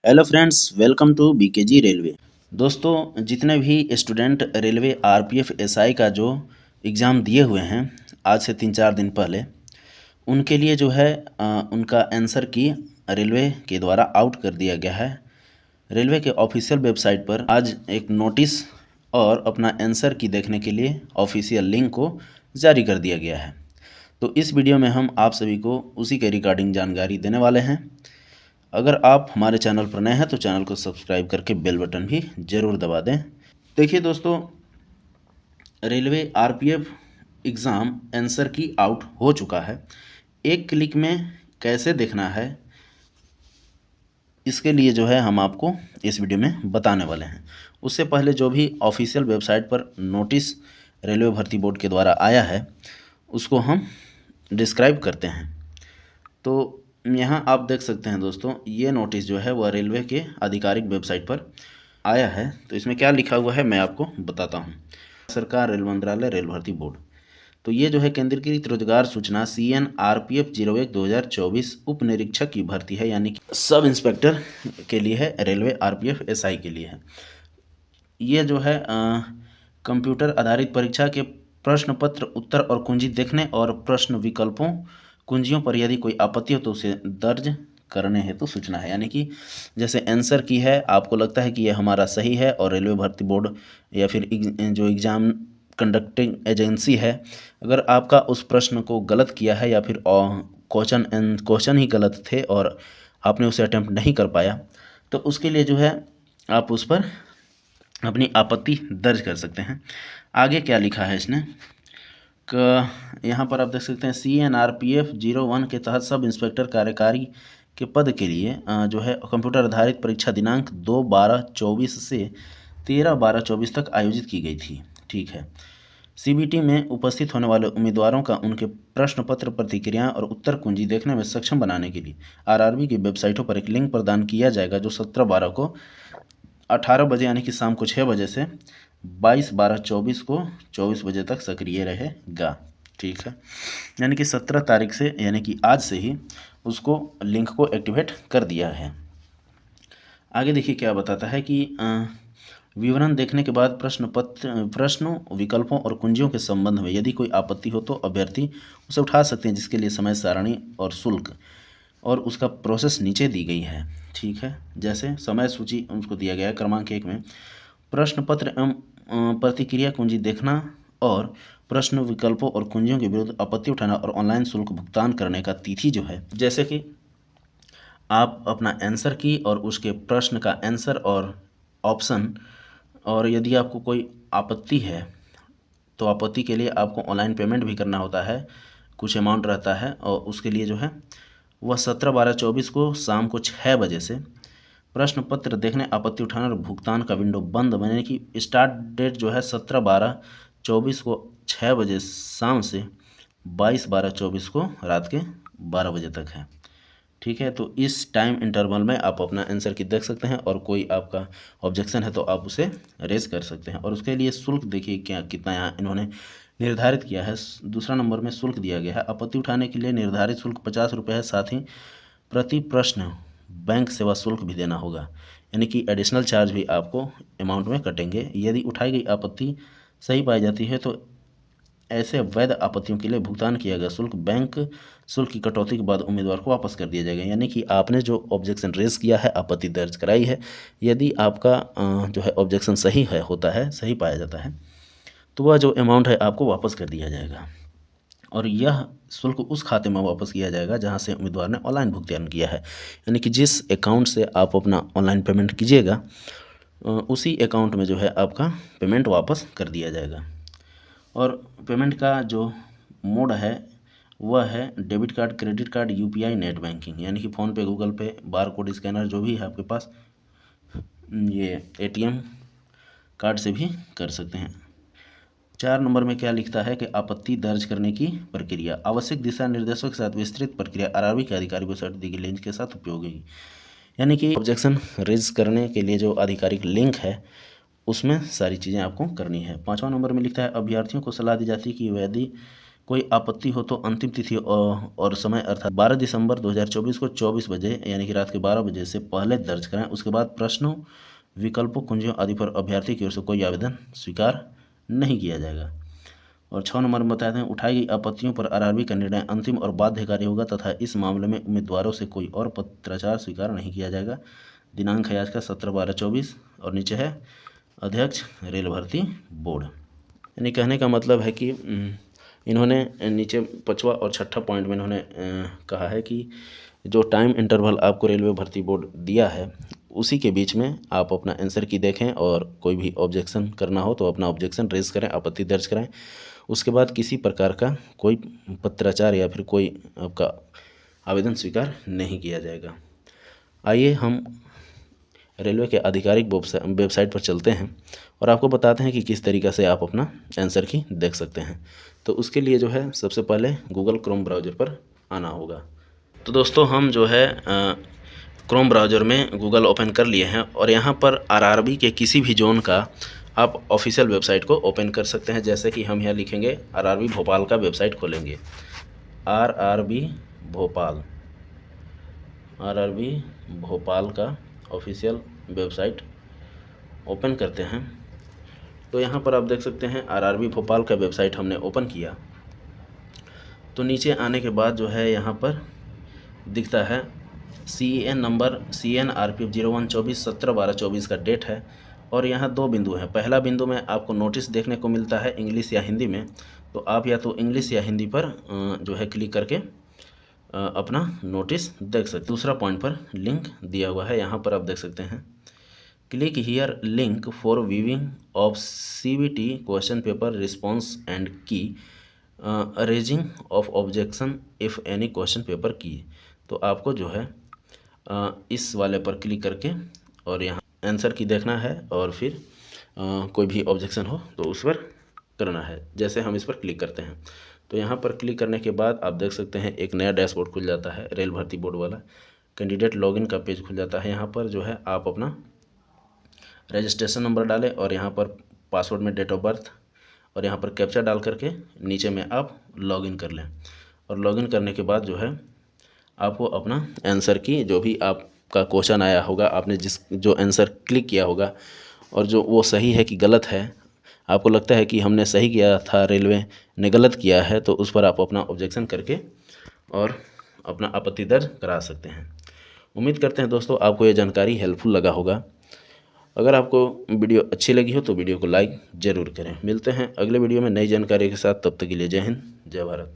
Hello friends, welcome to BKG railway. दोस्तों, जितने भी स्टूडेंट रेलवे आरपीएफ एसआई का जो एग्ज़ाम दिए हुए हैं आज से 3-4 दिन पहले, उनके लिए जो है उनका आंसर की रेलवे के द्वारा आउट कर दिया गया है। रेलवे के ऑफिशियल वेबसाइट पर आज एक नोटिस और अपना आंसर की देखने के लिए ऑफिशियल लिंक को जारी कर दिया गया है। तो इस वीडियो में हम आप सभी को उसी के रिगार्डिंग जानकारी देने वाले हैं। अगर आप हमारे चैनल पर नए हैं तो चैनल को सब्सक्राइब करके बेल बटन भी ज़रूर दबा दें। देखिए दोस्तों, रेलवे आरपीएफ एग्ज़ाम आंसर की आउट हो चुका है। एक क्लिक में कैसे देखना है, इसके लिए जो है हम आपको इस वीडियो में बताने वाले हैं। उससे पहले जो भी ऑफिशियल वेबसाइट पर नोटिस रेलवे भर्ती बोर्ड के द्वारा आया है उसको हम डिस्क्राइब करते हैं। तो यहाँ आप देख सकते हैं दोस्तों, ये नोटिस जो है वह रेलवे के आधिकारिक वेबसाइट पर आया है। तो इसमें क्या लिखा हुआ है मैं आपको बताता हूँ। सरकार, रेल मंत्रालय, रेल भर्ती बोर्ड। तो ये जो है केंद्रीकृत रोजगार सूचना CN RPF 01/2024 उप निरीक्षक की भर्ती है, यानी कि सब इंस्पेक्टर के लिए है, रेलवे RPF SI के लिए है। ये जो है कंप्यूटर आधारित परीक्षा के प्रश्न पत्र, उत्तर और कुंजी देखने और प्रश्न विकल्पों कुंजियों पर यदि कोई आपत्ति हो तो उसे दर्ज करने हेतु सूचना है। यानी कि जैसे आंसर की है, आपको लगता है कि ये हमारा सही है और रेलवे भर्ती बोर्ड या फिर जो एग्ज़ाम कंडक्टिंग एजेंसी है, अगर आपका उस प्रश्न को गलत किया है या फिर क्वेश्चन ही गलत थे और आपने उसे अटेम्प्ट नहीं कर पाया, तो उसके लिए जो है आप उस पर अपनी आपत्ति दर्ज कर सकते हैं। आगे क्या लिखा है इसने, यहाँ पर आप देख सकते हैं CN RPF 01 के तहत सब इंस्पेक्टर कार्यकारी के पद के लिए जो है कंप्यूटर आधारित परीक्षा दिनांक 2/12/24 से 13/12/24 तक आयोजित की गई थी। ठीक है। CBT में उपस्थित होने वाले उम्मीदवारों का उनके प्रश्न पत्र, प्रतिक्रियाएं और उत्तर कुंजी देखने में सक्षम बनाने के लिए RRB की वेबसाइटों पर एक लिंक प्रदान किया जाएगा, जो 17/12 को 18 बजे यानी कि शाम को 6 बजे से 22/12/24 को 24 बजे तक सक्रिय रहेगा। ठीक है, यानी कि 17 तारीख से, यानी कि आज से ही उसको लिंक को एक्टिवेट कर दिया है। आगे देखिए क्या बताता है कि विवरण देखने के बाद प्रश्नों, विकल्पों और कुंजियों के संबंध में यदि कोई आपत्ति हो तो अभ्यर्थी उसे उठा सकते हैं, जिसके लिए समय सारणी और शुल्क और उसका प्रोसेस नीचे दी गई है। ठीक है, जैसे समय सूची उसको दिया गया है। क्रमांक 1 में प्रश्न पत्र एवं प्रतिक्रिया कुंजी देखना और प्रश्न, विकल्पों और कुंजियों के विरुद्ध आपत्ति उठाना और ऑनलाइन शुल्क भुगतान करने का तिथि जो है, जैसे कि आप अपना आंसर की और उसके प्रश्न का आंसर और ऑप्शन, और यदि आपको कोई आपत्ति है तो आपत्ति के लिए आपको ऑनलाइन पेमेंट भी करना होता है, कुछ अमाउंट रहता है, और उसके लिए जो है वह 17/12/24 को शाम को 6 बजे से प्रश्न पत्र देखने, आपत्ति उठाने और भुगतान का विंडो बंद, यानी कि स्टार्ट डेट जो है 17/12/24 को 6 बजे शाम से 22/12/24 को रात के 12 बजे तक है। ठीक है, तो इस टाइम इंटरवल में आप अपना आंसर की देख सकते हैं और कोई आपका ऑब्जेक्शन है तो आप उसे रेज कर सकते हैं। और उसके लिए शुल्क देखिए क्या कितना यहाँ इन्होंने निर्धारित किया है। दूसरा नंबर में शुल्क दिया गया है। आपत्ति उठाने के लिए निर्धारित शुल्क 50 रुपये है, साथ ही प्रति प्रश्न बैंक सेवा शुल्क भी देना होगा, यानी कि एडिशनल चार्ज भी आपको अमाउंट में कटेंगे। यदि उठाई गई आपत्ति सही पाई जाती है तो ऐसे वैध आपत्तियों के लिए भुगतान किया गया शुल्क बैंक शुल्क की कटौती के बाद उम्मीदवार को वापस कर दिया जाएगा। यानी कि आपने जो ऑब्जेक्शन रेज किया है, आपत्ति दर्ज कराई है, यदि आपका जो है ऑब्जेक्शन सही है, होता है, सही पाया जाता है, तो वह जो अमाउंट है आपको वापस कर दिया जाएगा। और यह शुल्क उस खाते में वापस किया जाएगा जहां से उम्मीदवार ने ऑनलाइन भुगतान किया है, यानी कि जिस अकाउंट से आप अपना ऑनलाइन पेमेंट कीजिएगा उसी अकाउंट में जो है आपका पेमेंट वापस कर दिया जाएगा। और पेमेंट का जो मोड है वह है debit card, credit card, UPI, net banking, यानी कि फ़ोनपे, गूगल पे, बार कोड स्कैनर जो भी है आपके पास, ये ATM कार्ड से भी कर सकते हैं। 4 नंबर में क्या लिखता है कि आपत्ति दर्ज करने की प्रक्रिया, आवश्यक दिशा निर्देशों के साथ विस्तृत प्रक्रिया RRB के अधिकारी वेबसाइट दी गई लिंक के साथ उपयोगी, यानी कि ऑब्जेक्शन रेज करने के लिए जो आधिकारिक लिंक है उसमें सारी चीज़ें आपको करनी है। 5वां नंबर में लिखता है अभ्यर्थियों को सलाह दी जाती है कि यदि कोई आपत्ति हो तो अंतिम तिथि और समय अर्थात 12 दिसंबर 2024 को 24 बजे यानी कि रात के 12 बजे से पहले दर्ज कराएं। उसके बाद प्रश्नों, विकल्पों, कुंजियों आदि पर अभ्यर्थी की ओर से कोई आवेदन स्वीकार नहीं किया जाएगा। और 6 नंबर में बताते हैं, उठाई गई आपत्तियों पर आरआरबी का निर्णय अंतिम और बाध्यकारी होगा तथा इस मामले में उम्मीदवारों से कोई और पत्राचार स्वीकार नहीं किया जाएगा। दिनांक है आज का 17/12/24 और नीचे है अध्यक्ष रेल भर्ती बोर्ड। यानी कहने का मतलब है कि इन्होंने नीचे 5वां और 6ठा पॉइंट में इन्होंने कहा है कि जो टाइम इंटरवल आपको रेलवे भर्ती बोर्ड दिया है उसी के बीच में आप अपना आंसर की देखें और कोई भी ऑब्जेक्शन करना हो तो अपना ऑब्जेक्शन रेज करें, आपत्ति दर्ज कराएं। उसके बाद किसी प्रकार का कोई पत्राचार या फिर कोई आपका आवेदन स्वीकार नहीं किया जाएगा। आइए हम रेलवे के आधिकारिक वेबसाइट पर चलते हैं और आपको बताते हैं कि किस तरीक़े से आप अपना आंसर की देख सकते हैं। तो उसके लिए जो है सबसे पहले गूगल क्रोम ब्राउज़र पर आना होगा। तो दोस्तों हम जो है क्रोम ब्राउज़र में गूगल ओपन कर लिए हैं और यहाँ पर आरआरबी के किसी भी जोन का आप ऑफिशियल वेबसाइट को ओपन कर सकते हैं। जैसे कि हम यहाँ लिखेंगे आरआरबी भोपाल का वेबसाइट खोलेंगे, आरआरबी भोपाल का ऑफिशियल वेबसाइट ओपन करते हैं। तो यहाँ पर आप देख सकते हैं आरआरबी भोपाल का वेबसाइट हमने ओपन किया। तो नीचे आने के बाद जो है यहाँ पर दिखता है CEN नंबर CNRPF 0124 17/12/24 का डेट है और यहाँ 2 बिंदु हैं। पहला बिंदु में आपको नोटिस देखने को मिलता है इंग्लिश या हिंदी में, तो आप या तो इंग्लिश या हिंदी पर जो है क्लिक करके अपना नोटिस देख सकते। दूसरा पॉइंट पर लिंक दिया हुआ है, यहाँ पर आप देख सकते हैं click here link for viewing of CBT question paper response and की raising of objection if any question paper की। तो आपको जो है इस वाले पर क्लिक करके और यहाँ आंसर की देखना है और फिर कोई भी ऑब्जेक्शन हो तो उस पर करना है। जैसे हम इस पर क्लिक करते हैं तो यहाँ पर क्लिक करने के बाद आप देख सकते हैं एक नया डैशबोर्ड खुल जाता है, रेल भर्ती बोर्ड वाला कैंडिडेट लॉगिन का पेज खुल जाता है। यहाँ पर जो है आप अपना रजिस्ट्रेशन नंबर डालें और यहाँ पर पासवर्ड में डेट ऑफ बर्थ और यहाँ पर कैप्चा डाल करके नीचे में आप लॉगिन कर लें। और लॉगिन करने के बाद जो है आपको अपना आंसर की जो भी आपका क्वेश्चन आया होगा, आपने जो आंसर क्लिक किया होगा और जो वो सही है कि गलत है, आपको लगता है कि हमने सही किया था, रेलवे ने गलत किया है, तो उस पर आप अपना ऑब्जेक्शन करके और अपना आपत्ति दर्ज करा सकते हैं। उम्मीद करते हैं दोस्तों आपको ये जानकारी हेल्पफुल लगा होगा। अगर आपको वीडियो अच्छी लगी हो तो वीडियो को लाइक ज़रूर करें। मिलते हैं अगले वीडियो में नई जानकारी के साथ, तब तक के लिए जय हिंद, जय भारत।